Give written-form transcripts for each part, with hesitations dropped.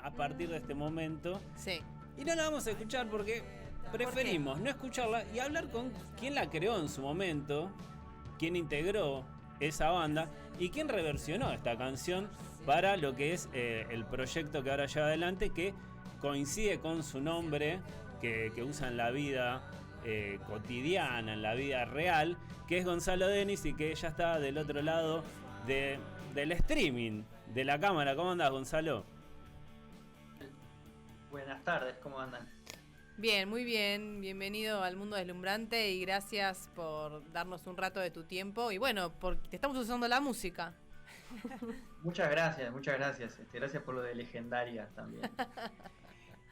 A partir de este momento. Sí. Y no la vamos a escuchar porque preferimos no escucharla y hablar con quien la creó en su momento, quien integró esa banda y quien reversionó esta canción para lo que es el proyecto que ahora lleva adelante, que coincide con su nombre que usa en la vida cotidiana, en la vida real, que es Gonzalo Denis, y que ya está del otro lado del streaming, de la cámara. ¿Cómo andas, Gonzalo? Buenas tardes, ¿cómo andan? Bien, muy bien. Bienvenido al Mundo Deslumbrante y gracias por darnos un rato de tu tiempo. Y bueno, porque te estamos usando la música. Muchas gracias, muchas gracias. Gracias por lo de legendaria también.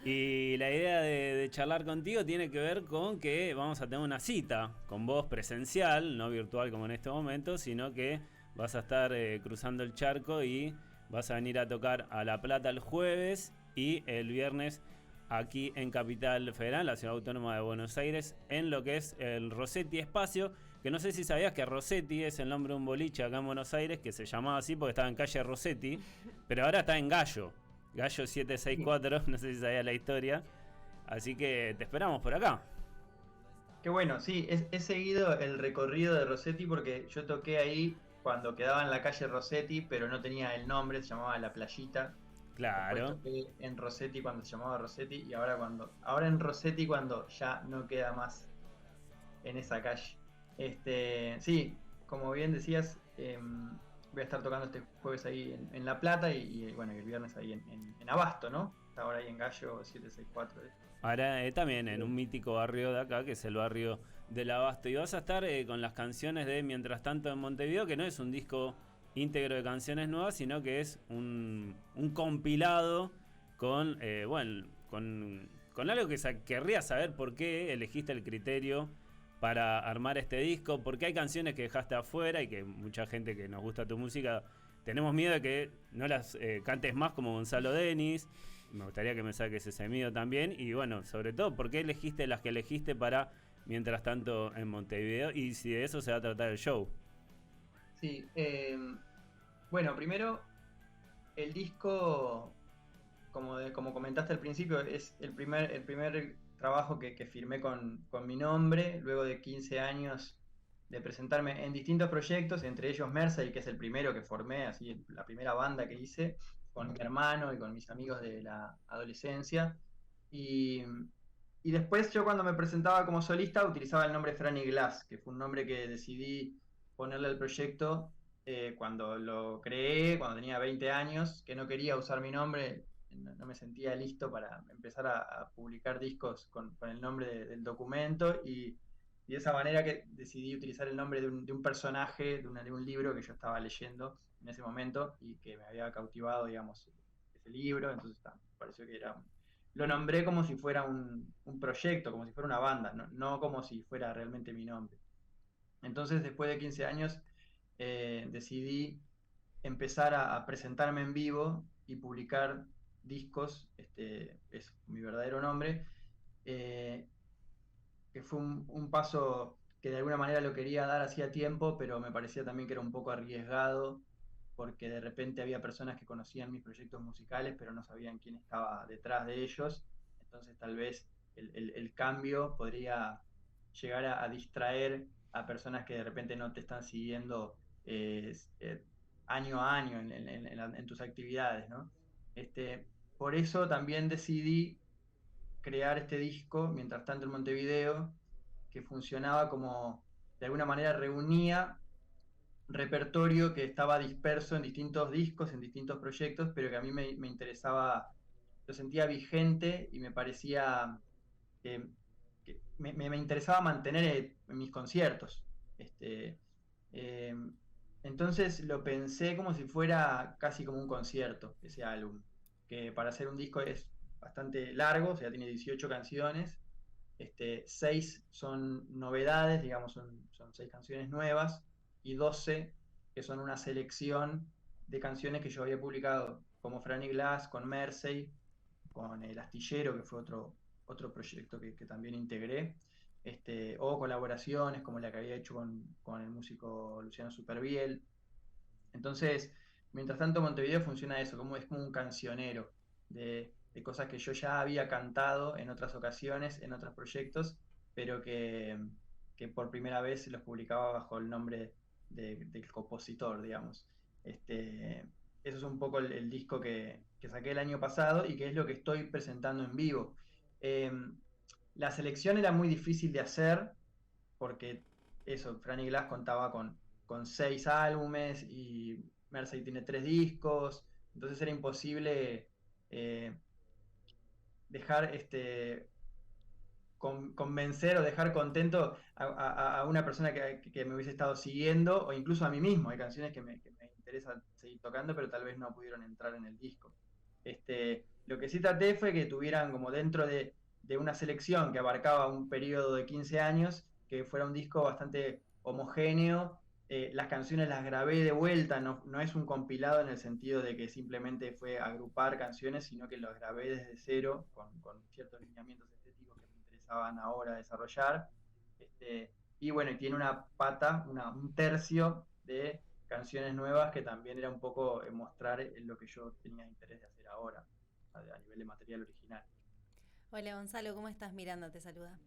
Y la idea de charlar contigo tiene que ver con que vamos a tener una cita con vos presencial, no virtual como en este momento, sino que vas a estar cruzando el charco y vas a venir a tocar a La Plata el jueves y el viernes aquí en Capital Federal, la ciudad autónoma de Buenos Aires, en lo que es el Rossetti Espacio, que no sé si sabías que Rossetti es el nombre de un boliche acá en Buenos Aires, que se llamaba así porque estaba en calle Rossetti, pero ahora está en Gallo 764, no sé si sabías la historia, así que te esperamos por acá. Qué bueno, sí, he seguido el recorrido de Rossetti porque yo toqué ahí cuando quedaba en la calle Rossetti, pero no tenía el nombre, se llamaba La Playita. Claro. Después toqué en Rossetti cuando se llamaba Rossetti y ahora en Rossetti cuando ya no queda más en esa calle. Sí, como bien decías, voy a estar tocando este jueves ahí en La Plata y bueno, y el viernes ahí en Abasto, ¿no? Está ahora ahí en Gallo 764. Ahora también en un mítico barrio de acá, que es el barrio del Abasto. Y vas a estar con las canciones de Mientras Tanto en Montevideo, que no es un disco íntegro de canciones nuevas, sino que es un compilado con, con algo que querría saber por qué elegiste el criterio para armar este disco, porque hay canciones que dejaste afuera y que mucha gente que nos gusta tu música tenemos miedo de que no las cantes más, como Gonzalo Denis. Me gustaría que me saques ese miedo también. Y bueno, sobre todo, ¿por qué elegiste las que elegiste para Mientras Tanto en Montevideo? Y si de eso se va a tratar el show. Sí, bueno, primero, el disco, como comentaste al principio, es el primer trabajo que firmé con mi nombre, luego de 15 años de presentarme en distintos proyectos, entre ellos Mersey, que es el primero que formé, así la primera banda que hice, con mi hermano y con mis amigos de la adolescencia. Y después yo cuando me presentaba como solista utilizaba el nombre Franny Glass, que fue un nombre que decidí ponerle al proyecto cuando lo creé, cuando tenía 20 años, que no quería usar mi nombre, no me sentía listo para empezar a publicar discos con el nombre del documento y de esa manera que decidí utilizar el nombre de un personaje, de un libro que yo estaba leyendo en ese momento y que me había cautivado, digamos, ese libro, entonces me pareció que era... Lo nombré como si fuera un proyecto, como si fuera una banda, no como si fuera realmente mi nombre. Entonces, después de 15 años, decidí empezar a presentarme en vivo y publicar discos, es mi verdadero nombre, eh, que fue un paso que de alguna manera lo quería dar hacía tiempo, pero me parecía también que era un poco arriesgado, porque de repente había personas que conocían mis proyectos musicales, pero no sabían quién estaba detrás de ellos. Entonces tal vez el cambio podría llegar a distraer a personas que de repente no te están siguiendo año a año en tus actividades, ¿no? Por eso también decidí crear este disco, Mientras Tanto en Montevideo, que funcionaba como, de alguna manera reunía repertorio que estaba disperso en distintos discos, en distintos proyectos, pero que a mí me interesaba, lo sentía vigente y me parecía que me interesaba mantener en mis conciertos. Eh, entonces lo pensé como si fuera casi como un concierto, ese álbum, que para hacer un disco es bastante largo, o sea, tiene 18 canciones, 6 son novedades, digamos, son 6 canciones nuevas, y 12 que son una selección de canciones que yo había publicado, como Franny Glass, con Mersey, con El Astillero, que fue otro proyecto que también integré, o colaboraciones como la que había hecho con el músico Luciano Superviel. Entonces, mientras tanto, Montevideo funciona eso, es como un cancionero. de cosas que yo ya había cantado en otras ocasiones, en otros proyectos, pero que por primera vez los publicaba bajo el nombre del compositor, digamos. Eso es un poco el disco que saqué el año pasado y que es lo que estoy presentando en vivo. Eh, la selección era muy difícil de hacer porque eso, Franny Glass contaba con 6 álbumes y Mersey tiene 3 discos, entonces era imposible eh, dejar convencer o dejar contento a una persona que me hubiese estado siguiendo o incluso a mí mismo. Hay canciones que me interesa seguir tocando, pero tal vez no pudieron entrar en el disco. Lo que sí traté fue que tuvieran como dentro de una selección que abarcaba un periodo de 15 años, que fuera un disco bastante homogéneo. Las canciones las grabé de vuelta, no es un compilado en el sentido de que simplemente fue agrupar canciones, sino que los grabé desde cero, con ciertos lineamientos estéticos que me interesaban ahora desarrollar. Y bueno, y tiene una pata, un tercio de canciones nuevas que también era un poco mostrar lo que yo tenía interés de hacer ahora, a nivel de material original. Hola Gonzalo, ¿cómo estás? Miranda te saluda.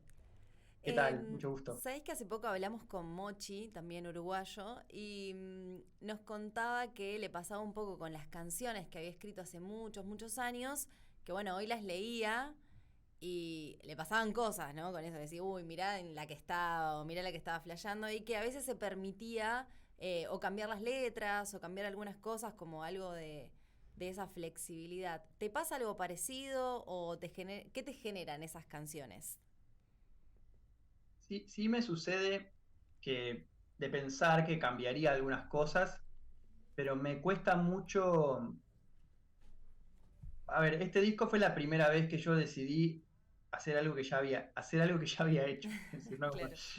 ¿Qué tal? Mucho gusto. Sabés que hace poco hablamos con Mochi, también uruguayo, y nos contaba que le pasaba un poco con las canciones que había escrito hace muchos, muchos años, que bueno, hoy las leía y le pasaban cosas, ¿no? Con eso de decir, uy, mirá en la que estaba, o mirá la que estaba flasheando, y que a veces se permitía o cambiar las letras, o cambiar algunas cosas como algo de esa flexibilidad. ¿Te pasa algo parecido o qué te generan esas canciones? Sí, sí me sucede que de pensar que cambiaría algunas cosas, pero me cuesta mucho. A ver, este disco fue la primera vez que yo decidí hacer algo que ya había hecho. Es decir, Claro.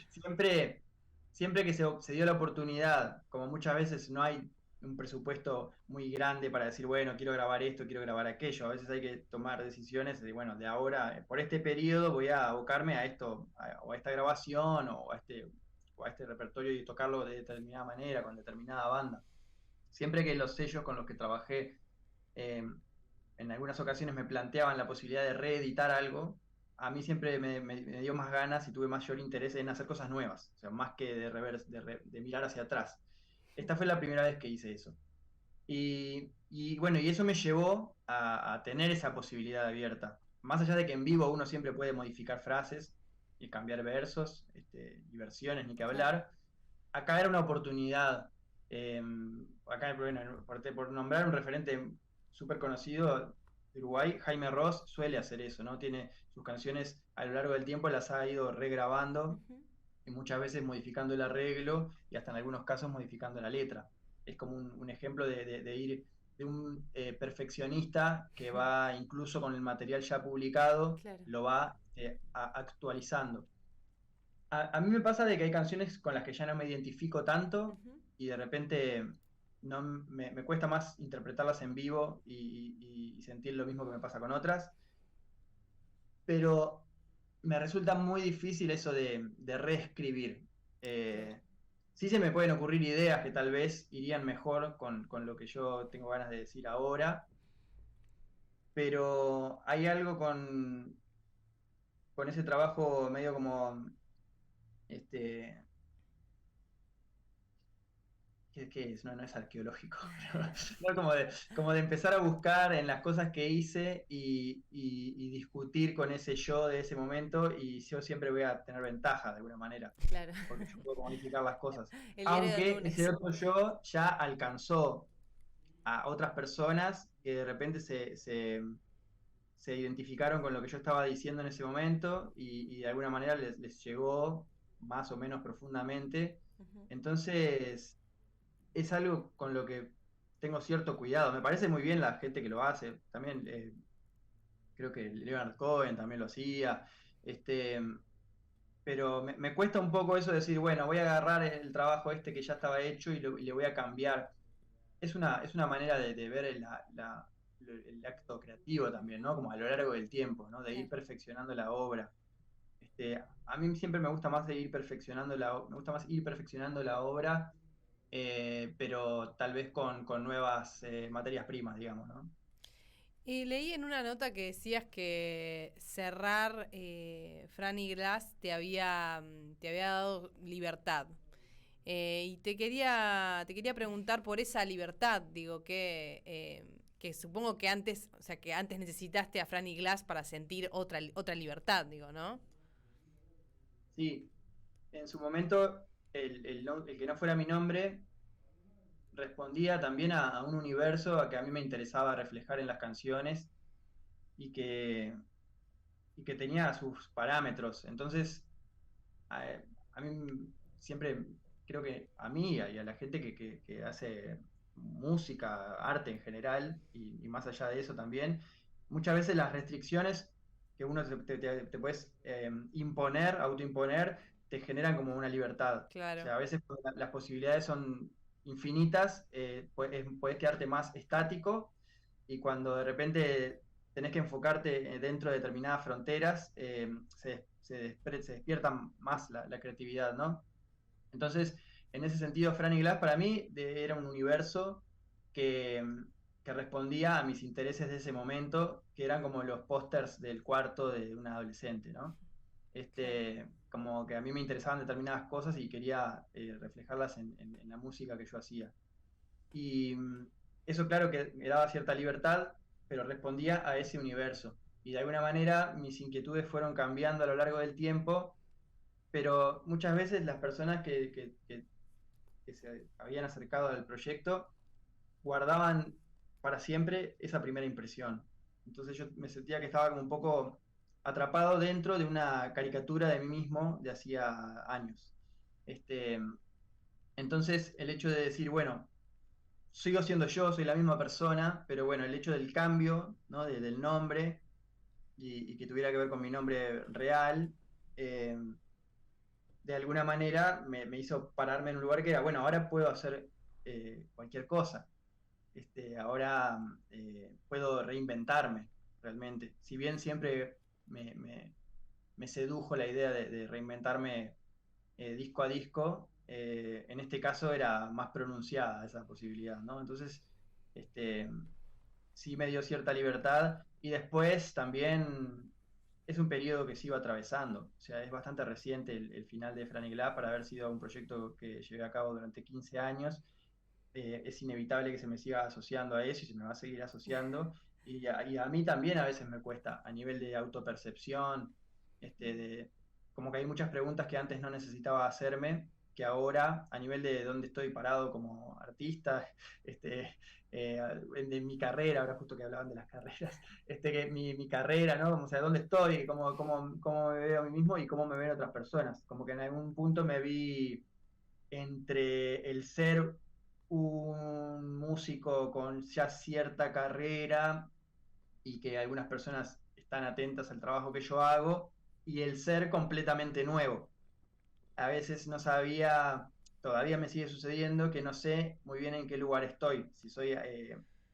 siempre, siempre que se dio la oportunidad, como muchas veces no hay un presupuesto muy grande para decir, bueno, quiero grabar esto, quiero grabar aquello. A veces hay que tomar decisiones de, bueno, de ahora, por este periodo voy a abocarme a esto, o a esta grabación, o a este repertorio y tocarlo de determinada manera, con determinada banda. Siempre que los sellos con los que trabajé eh, en algunas ocasiones me planteaban la posibilidad de reeditar algo, a mí siempre me dio más ganas y tuve mayor interés en hacer cosas nuevas, o sea, más que de mirar hacia atrás. Esta fue la primera vez que hice eso. Y bueno, y eso me llevó a tener esa posibilidad abierta. Más allá de que en vivo uno siempre puede modificar frases y cambiar versos y versiones, ni que Claro. hablar, acá era una oportunidad. eh, Acá, bueno, por nombrar un referente súper conocido de Uruguay, Jaime Ross suele hacer eso, ¿no? Tiene sus canciones a lo largo del tiempo, las ha ido regrabando Ujú. y muchas veces modificando el arreglo y hasta en algunos casos modificando la letra. Es como un ejemplo de ir de un perfeccionista que va incluso con el material ya publicado, Claro. lo va actualizando. A mí me pasa de que hay canciones con las que ya no me identifico tanto Ujú. y de repente no me cuesta más interpretarlas en vivo y sentir lo mismo que me pasa con otras, pero me resulta muy difícil eso de reescribir. Claro. Eh, sí se me pueden ocurrir ideas que tal vez irían mejor con lo que yo tengo ganas de decir ahora, pero hay algo con ese trabajo medio como este, ¿qué es? No es arqueológico, pero no, como de empezar a buscar en las cosas que hice y discutir con ese yo de ese momento y yo siempre voy a tener ventaja de alguna manera, Claro. porque yo puedo modificar las cosas. El diario del Aunque ese lunes. otro yo ya alcanzó a otras personas que de repente se identificaron con lo que yo estaba diciendo en ese momento y de alguna manera les llegó más o menos profundamente. Ujú. Entonces es algo con lo que tengo cierto cuidado. Me parece muy bien la gente que lo hace. También creo que Leonard Cohen también lo hacía. Este, pero me cuesta un poco eso de decir, bueno, voy a agarrar el trabajo este que ya estaba hecho y le voy a cambiar. Es una manera de ver el acto creativo también, ¿no? Como a lo largo del tiempo, ¿no? De ir Claro. perfeccionando la obra. A mí siempre me gusta más me gusta más ir perfeccionando la obra, pero tal vez con nuevas materias primas, digamos, ¿no? Y leí en una nota que decías que cerrar Franny Glass te había dado libertad. Y te quería preguntar por esa libertad, digo, que supongo que antes, o sea, que antes necesitaste a Franny Glass para sentir otra libertad, digo, ¿no? Sí, en su momento el que no fuera mi nombre respondía también a un universo a que a mí me interesaba reflejar en las canciones y que tenía sus parámetros. Entonces, a, a mí siempre, creo que a mí y a la gente que hace música, arte en general, y más allá de eso también, muchas veces las restricciones que uno te puedes imponer, autoimponer, te generan como una libertad. O Claro. sea, a veces cuando las posibilidades son infinitas, puedes quedarte más estático y cuando de repente tenés que enfocarte dentro de determinadas fronteras, se despierta más la creatividad, ¿no? Entonces, en ese sentido, Franny Glass para mí era un universo que, que respondía a mis intereses de ese momento, que eran como los pósters del cuarto de un adolescente, ¿no? Claro. Como que a mí me interesaban determinadas cosas y quería reflejarlas en la música que yo hacía. Y eso claro que me daba cierta libertad, pero respondía a ese universo. Y de alguna manera mis inquietudes fueron cambiando a lo largo del tiempo, pero muchas veces las personas que se habían acercado al proyecto guardaban para siempre esa primera impresión. Entonces yo me sentía que estaba como un poco atrapado dentro de una caricatura de mí mismo de hacía años. Este, entonces el hecho de decir, bueno, sigo siendo yo, soy la misma persona, pero bueno, el hecho del cambio, ¿no? Del nombre y que tuviera que ver con mi nombre real, eh, de alguna manera me hizo pararme en un lugar que era, bueno, ahora puedo hacer cualquier cosa. Ahora puedo reinventarme realmente. Si bien siempre me, me- me sedujo la idea de reinventarme disco a disco, en este caso era más pronunciada esa posibilidad, ¿no? Entonces, este, sí me dio cierta libertad y después también es un periodo que sigo atravesando, o sea, es bastante reciente el final de Franny Glass para haber sido un proyecto que llevé a cabo durante 15 años. Es inevitable que se me siga asociando a eso y se me va a seguir asociando. Y a mí también a veces me cuesta, a nivel de autopercepción, como que hay muchas preguntas que antes no necesitaba hacerme, que ahora, a nivel de dónde estoy parado como artista, este, en mi carrera, ahora justo que hablaban de las carreras, que mi carrera, ¿no? O sea, dónde estoy, cómo me veo a mí mismo y cómo me ven otras personas. Como que en algún punto me vi entre el ser un músico con ya cierta carrera y que algunas personas están atentas al trabajo que yo hago, y el ser completamente nuevo. A veces no sabía, todavía me sigue sucediendo que no sé muy bien en qué lugar estoy, si soy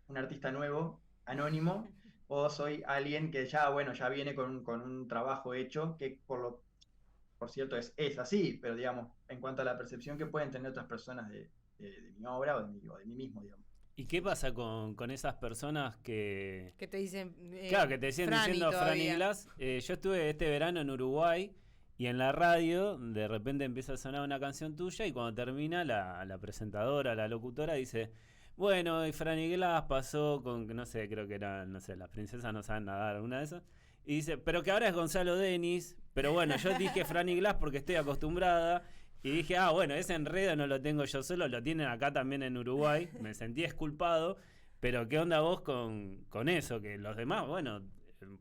un artista nuevo, anónimo, o soy alguien que ya, bueno, ya viene con un trabajo hecho, que por cierto es así, pero digamos, en cuanto a la percepción que pueden tener otras personas de mi obra o de mí mismo, digamos. ¿Y qué pasa con esas personas que... Que te dicen Claro, que te siguen Franny diciendo Franny todavía. Glass? Yo estuve este verano en Uruguay y en la radio de repente empieza a sonar una canción tuya y cuando termina la presentadora, la locutora dice... Bueno, y Franny Glass pasó con, no sé, creo que eran, no sé, las princesas no saben nadar, alguna de esas. Y dice, pero que ahora es Gonzalo Denis. Pero bueno, yo dije Franny Glass porque estoy acostumbrada. Y dije, bueno, ese enredo no lo tengo yo solo, lo tienen acá también en Uruguay. Me sentí exculpado. Pero ¿qué onda vos con eso? Que los demás, bueno,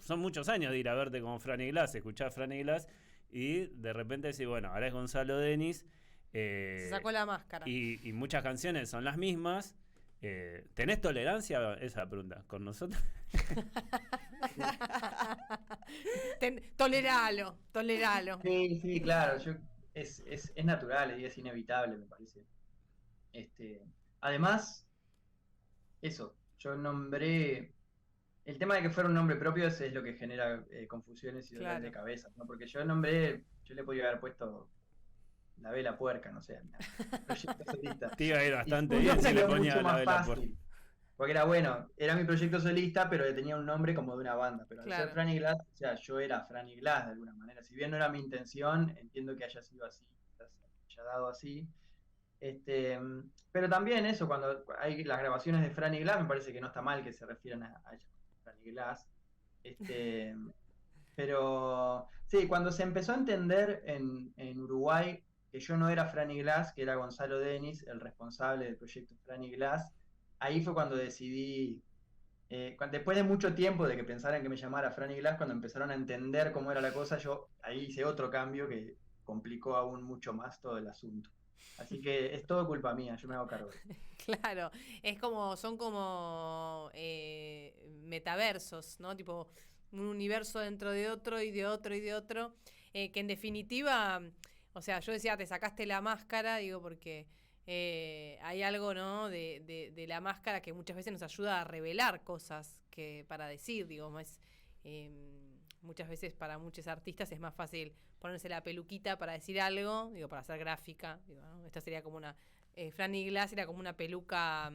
son muchos años de ir a verte como Franny Glass, escuchar Franny Glass. Y de repente decís, bueno, ahora es Gonzalo Denis. Se sacó la máscara. Y muchas canciones son las mismas. ¿Tenés tolerancia? Esa es la pregunta. ¿Con nosotros? Toleralo, toleralo. Sí, sí, claro, es natural y es inevitable, me parece. Además, eso, yo nombré. El tema de que fuera un nombre propio es lo que genera confusiones y dolores de Claro. cabeza, ¿no? Porque yo nombré, yo le podía haber puesto la vela puerca, no sé, proyecto solista. Te iba a ir Y bastante fue un bien si nombre le mucho ponía la más vela por... fácil. Porque era bueno, era mi proyecto solista, pero tenía un nombre como de una banda. Pero al ser Claro. Franny Glass, o sea, yo era Franny Glass de alguna manera. Si bien no era mi intención, entiendo que haya sido así, quizás se haya dado así. Este, pero también eso, cuando hay las grabaciones de Franny Glass, me parece que no está mal que se refieran a ella como Franny Glass. Este, pero sí, cuando se empezó a entender en Uruguay que yo no era Franny Glass, que era Gonzalo Denis, el responsable del proyecto Franny Glass, ahí fue cuando decidí, después de mucho tiempo de que pensaran que me llamara Franny Glass, cuando empezaron a entender cómo era la cosa, yo ahí hice otro cambio que complicó aún mucho más todo el asunto. Así que es todo culpa mía, yo me hago cargo de eso. Claro, es como, son como metaversos, ¿no? Tipo un universo dentro de otro y de otro y de otro, que en definitiva, o sea, yo decía, te sacaste la máscara, digo, porque hay algo, ¿no? De la máscara que muchas veces nos ayuda a revelar cosas que para decir, digo, más, muchas veces para muchos artistas es más fácil ponerse la peluquita para decir algo, digo, para hacer gráfica, digo, ¿no? Esta sería como una Franny Glass era como una peluca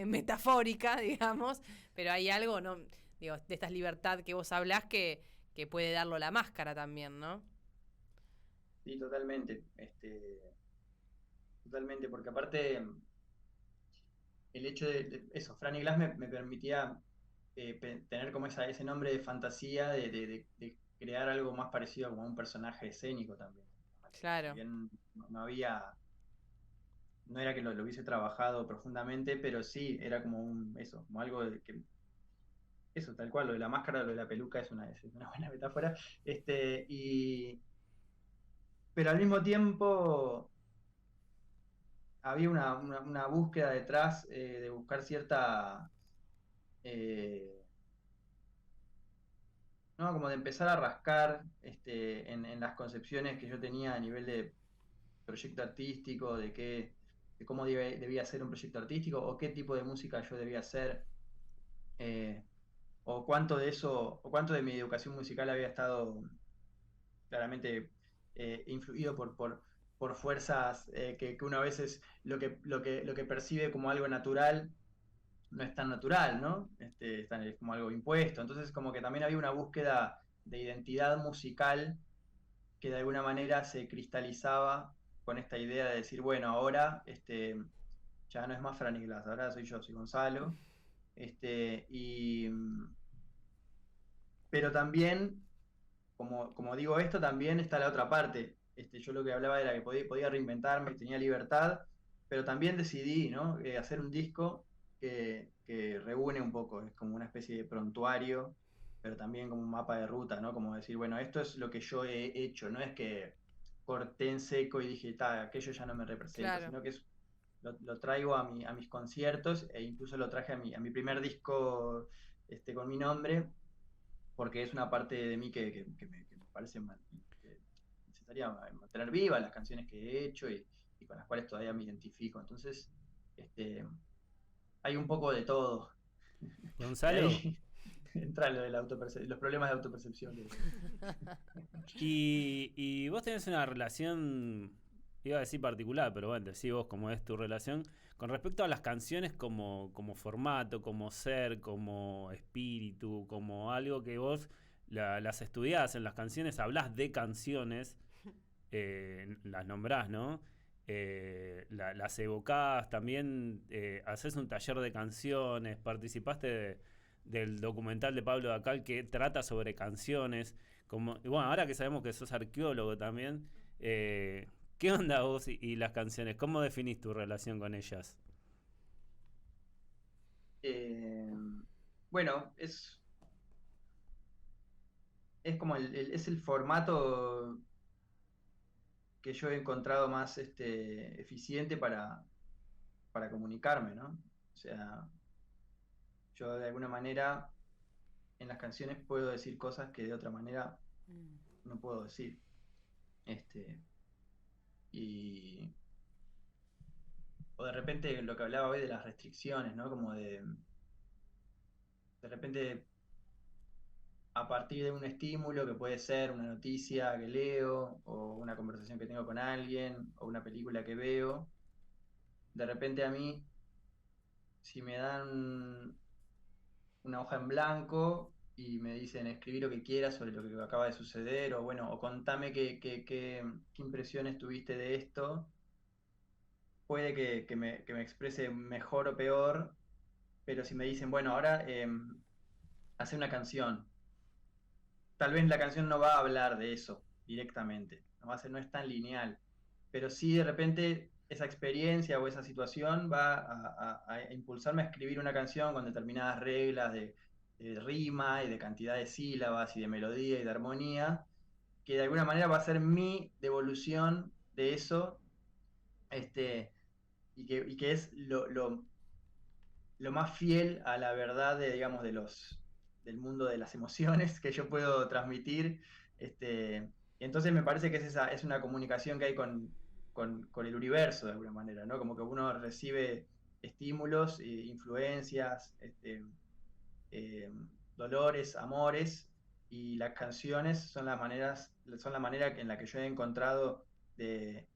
metafórica, digamos, pero hay algo, ¿no? Digo, de esta libertad que vos hablás que puede darlo la máscara también, ¿no? Sí, totalmente. Totalmente, porque aparte el hecho de eso, Franny Glass me permitía tener como ese nombre de fantasía, de crear algo más parecido como a un personaje escénico también. Si Claro, bien no había, no era que lo hubiese trabajado profundamente, pero sí era como eso, como algo que, eso, tal cual, lo de la máscara, lo de la peluca es una buena metáfora. Pero al mismo tiempo había una búsqueda detrás de buscar cierta, eh, ¿no? Como de empezar a rascar en las concepciones que yo tenía a nivel de proyecto artístico, de cómo debía ser un proyecto artístico, o qué tipo de música yo debía hacer, eh, o cuánto de eso, o cuánto de mi educación musical había estado claramente influido por fuerzas que uno a veces lo que percibe como algo natural no es tan natural, ¿no? Es como algo impuesto. Entonces, como que también había una búsqueda de identidad musical que de alguna manera se cristalizaba con esta idea de decir, bueno, ahora ya no es más Franny Glass, ahora soy yo, soy Gonzalo. Este, y, pero también, como digo esto, también está la otra parte. Yo lo que hablaba era que podía reinventarme, tenía libertad, pero también decidí, ¿no? Hacer un disco que reúne un poco, es como una especie de prontuario, pero también como un mapa de ruta, ¿no? Como decir, bueno, esto es lo que yo he hecho, no es que corté en seco y dije, aquello ya no me representa, claro. sino que lo traigo a mis conciertos e incluso lo traje a mi primer disco con mi nombre porque es una parte de mí que me parece necesaria mantener vivas las canciones que he hecho y con las cuales todavía me identifico. Entonces, este, hay un poco de todo. Y Gonzalo, ahí entra lo de los problemas de autopercepción. y vos tenés una relación, iba a decir particular, pero bueno, decí vos cómo es tu relación, con respecto a las canciones como formato, como ser, como espíritu, como algo que vos las estudiás en las canciones, hablás de canciones, las nombrás, ¿no? Las evocás, también haces un taller de canciones, participaste del documental de Pablo Dacal que trata sobre canciones. Y bueno, ahora que sabemos que sos arqueólogo también, ¿qué onda vos y las canciones? ¿Cómo definís tu relación con ellas? Eh, bueno, es como es el formato que yo he encontrado más eficiente para comunicarme, ¿no? O sea, yo de alguna manera en las canciones puedo decir cosas que de otra manera Mm. no puedo decir. Este, y, o de repente lo que hablaba hoy de las restricciones, ¿no? Como de repente a partir de un estímulo que puede ser una noticia que leo, o una conversación que tengo con alguien, o una película que veo, de repente a mí si me dan una hoja en blanco y me dicen escribir lo que quieras sobre lo que acaba de suceder, o bueno, o contame qué impresiones tuviste de esto, puede que me exprese mejor o peor, pero si me dicen, bueno, ahora hace una canción, tal vez la canción no va a hablar de eso directamente, no es tan lineal, pero sí de repente esa experiencia o esa situación va a impulsarme a escribir una canción con determinadas reglas de rima y de cantidad de sílabas y de melodía y de armonía, que de alguna manera va a ser mi devolución de eso, y que es lo más fiel a la verdad digamos, del mundo de las emociones que yo puedo transmitir. Y entonces me parece que es una comunicación que hay con el universo de alguna manera, ¿no? Como que uno recibe estímulos, influencias, eh, dolores, amores, y las canciones son la manera en la que yo he encontrado de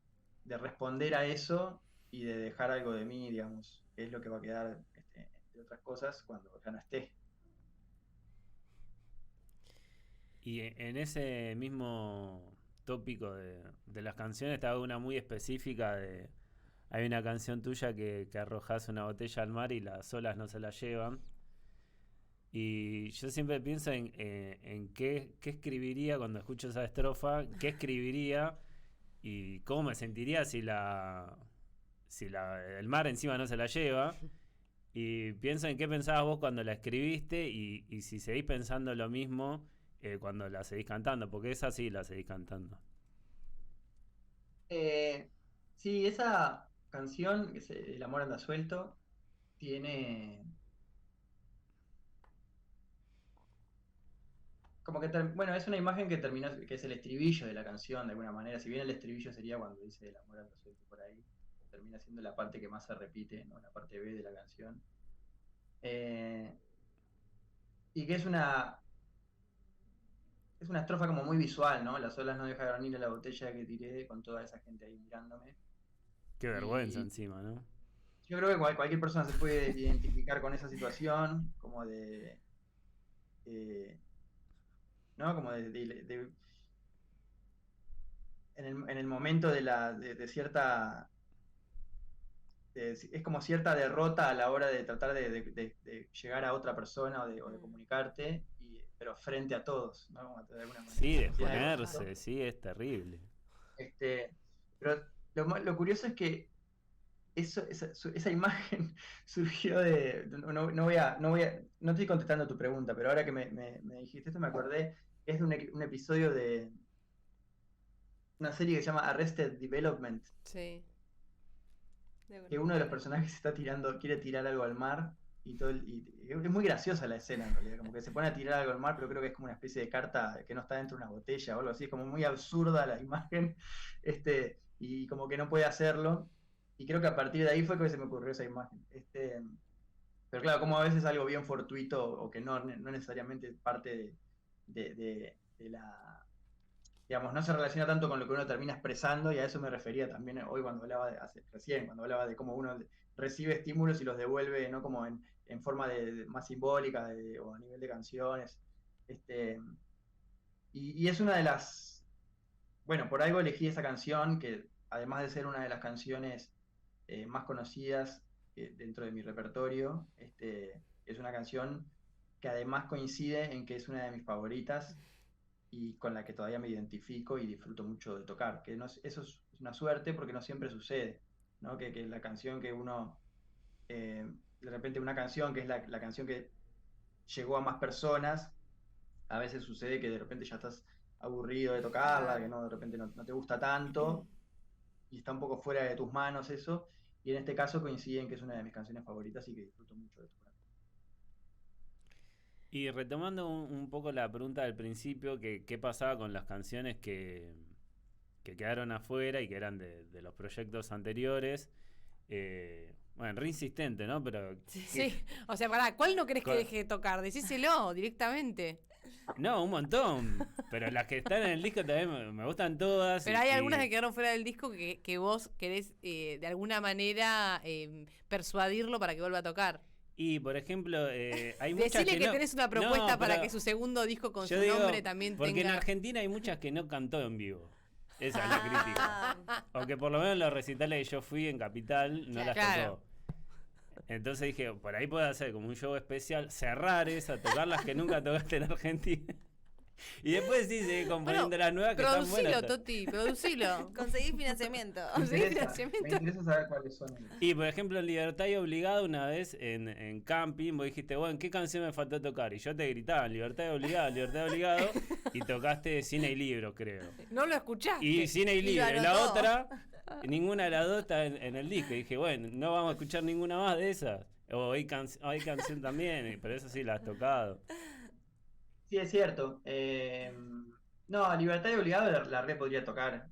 responder a eso y de dejar algo de mí, digamos, que es lo que va a quedar, entre otras cosas, cuando ya no esté. Y en ese mismo tópico de las canciones, te hago una muy específica de... Hay una canción tuya que arrojas una botella al mar y las olas no se la llevan. Y yo siempre pienso en qué escribiría cuando escucho esa estrofa, qué escribiría y cómo me sentiría si el mar encima no se la lleva. Y pienso en qué pensabas vos cuando la escribiste y si seguís pensando lo mismo cuando la seguís cantando, porque esa sí la seguís cantando. Sí, esa canción, que es El amor anda suelto, tiene como que, bueno, es una imagen que termina, que es el estribillo de la canción de alguna manera, si bien el estribillo sería cuando dice El amor anda suelto por ahí, termina siendo la parte que más se repite, ¿no? La parte B de la canción. Eh, y que es una estrofa como muy visual, ¿no? Las olas no dejaron ir a la botella que tiré con toda esa gente ahí mirándome. Qué vergüenza Y encima, ¿no? yo creo que cualquier persona se puede identificar con esa situación, como eh, ¿no? Como en el momento de cierta, es como cierta derrota a la hora de tratar de llegar a otra persona o de comunicarte, pero frente a todos, ¿no? Como de alguna manera. Sí, de Tiene algo de eso. exponerse, sí, es terrible. Este, pero lo curioso es que esa imagen surgió no estoy contestando tu pregunta, pero ahora que me dijiste esto me acordé, es de un episodio de una serie que se llama Arrested Development, Sí. que uno de los personajes quiere tirar algo al mar, y es muy graciosa la escena en realidad, como que se pone a tirar algo al mar, pero creo que es como una especie de carta que no está dentro de una botella o algo así, es como muy absurda la imagen, y como que no puede hacerlo, y creo que a partir de ahí fue que se me ocurrió esa imagen. Pero claro, como a veces algo bien fortuito o que no necesariamente parte de la, digamos, no se relaciona tanto con lo que uno termina expresando, y a eso me refería también hoy cuando hablaba recién, cuando hablaba de cómo uno recibe estímulos y los devuelve, ¿no? Como en forma más simbólica o a nivel de canciones. Este, y es una de las, bueno, por algo elegí esa canción, que además de ser una de las canciones más conocidas dentro de mi repertorio, es una canción que además coincide en que es una de mis favoritas y con la que todavía me identifico y disfruto mucho de tocar, que eso es una suerte porque no siempre sucede, ¿no? Que la canción que uno, de repente una canción que es la canción que llegó a más personas, a veces sucede que de repente ya estás aburrido de tocarla, que Claro. no, de repente no te gusta tanto y está un poco fuera de tus manos eso, y en este caso coincide en que es una de mis canciones favoritas y que disfruto mucho de tocar. Y retomando un poco la pregunta del principio, que qué pasaba con las canciones que quedaron afuera y que eran de los proyectos anteriores. Bueno, re insistente, ¿no? Pero Sí, sí. O sea, pará, ¿cuál no querés que Con- deje de tocar? Decíselo directamente. No, un montón. Pero las que están en el disco también me gustan todas. Pero hay algunas que quedaron fuera del disco que vos querés de alguna manera persuadirlo para que vuelva a tocar. Y, por ejemplo, hay muchas Decile que no- tenés una propuesta No, para pero que su segundo disco con yo su digo, nombre también porque en tenga... Argentina hay muchas que no cantó en vivo. Esa es la crítica. Ah, O que por lo menos en los recitales que yo fui en Capital no las Claro. tocó. Entonces dije, por ahí puedo hacer como un show especial, cerrar esa, tocar las que nunca tocaste en Argentina. Y después sí, seguir componiendo las nuevas que están buenas. Producilo, Toti, producilo. conseguí financiamiento. Me Sí, interesa, financiamiento. me interesa saber cuáles son. Y por ejemplo, en Libertad y Obligado, una vez en camping, vos dijiste, bueno, ¿qué canción me faltó tocar? Y yo te gritaba, Libertad y Libertad y Obligado, y tocaste Cine y Libro, creo. No lo escuchaste. Y Cine y Y lo Libro, y la anotó. otra, ninguna de las dos está en el disco. Y dije, bueno, no vamos a escuchar ninguna más de esas. O hay canción también, pero eso sí la has tocado. Sí, es cierto. No, Libertad y Obligado la re podría tocar.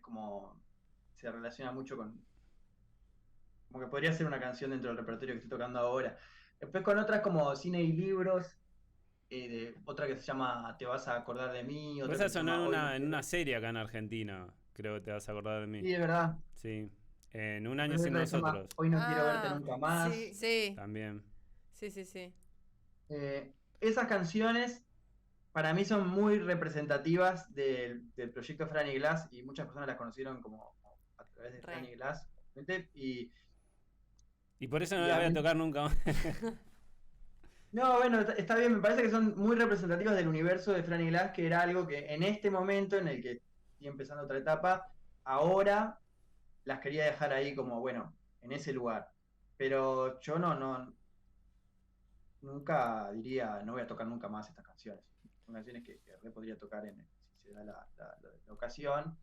Como se relaciona mucho con. Como que podría ser una canción dentro del repertorio que estoy tocando ahora. Después con otras como Cine y Libros, otra que se llama Te vas a acordar de mí. Otra Esa que se sonó llama Hoy no en quiero- una serie acá en Argentina, creo que te vas a acordar de mí. Sí, es verdad. Sí, en Un año Después sin otra que se llama nosotros, Hoy no quiero Ah, verte nunca más. sí. Sí, también. sí, sí, sí. Esas canciones para mí son muy representativas del proyecto Franny Glass y muchas personas las conocieron como a través de Re. Franny Glass. ¿Viste? Y por eso no Y la a voy a mí- tocar nunca más. No, bueno, está bien, me parece que son muy representativas del universo de Franny Glass, que era algo que en este momento en el que estoy empezando otra etapa, ahora las quería dejar ahí como, bueno, en ese lugar. Pero yo nunca diría, no voy a tocar nunca más estas canciones. Son canciones que re podría tocar si se da la ocasión.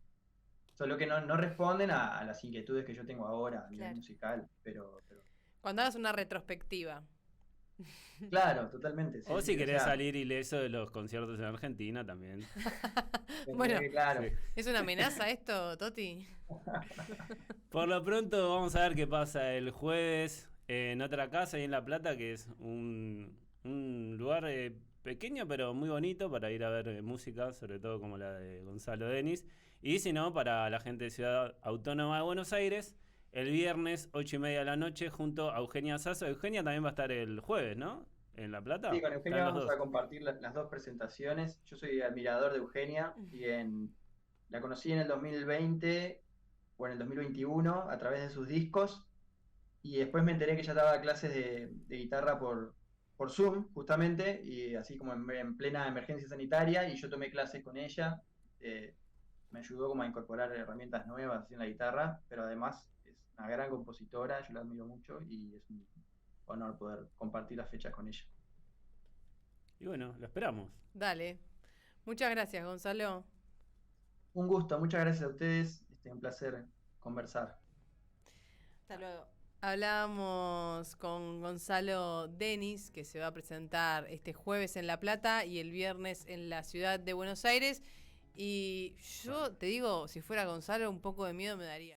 Solo que no responden a las inquietudes que yo tengo ahora a nivel Claro. musical. Pero Cuando hagas una retrospectiva. claro, totalmente. O sí, si querés sea, salir ileso de los conciertos en Argentina también. Bueno. claro. Sí. ¿Es una amenaza esto, Toti? Por lo pronto vamos a ver qué pasa el jueves en otra casa ahí en La Plata, que es un lugar pequeño pero muy bonito para ir a ver música, sobre todo como la de Gonzalo Denis. Y si no, para la gente de Ciudad Autónoma de Buenos Aires, el viernes 8:30 de la noche junto a Eugenia Sasso. Eugenia también va a estar el jueves, ¿no? En La Plata. Sí, con Eugenia Están los vamos dos. a compartir las dos presentaciones. Yo soy admirador de Eugenia y la conocí en el 2020 o en el 2021 a través de sus discos y después me enteré que ella daba clases de guitarra por Zoom, justamente, y así como en plena emergencia sanitaria, y yo tomé clases con ella. Me ayudó como a incorporar herramientas nuevas así en la guitarra, pero además es una gran compositora, yo la admiro mucho y es un honor poder compartir las fechas con ella. Y bueno, lo esperamos. Dale. Muchas gracias, Gonzalo. Un gusto, muchas gracias a ustedes, un placer conversar. Hasta luego. Hablábamos con Gonzalo Denis, que se va a presentar este jueves en La Plata y el viernes en la ciudad de Buenos Aires. Y yo te digo, si fuera Gonzalo, un poco de miedo me daría.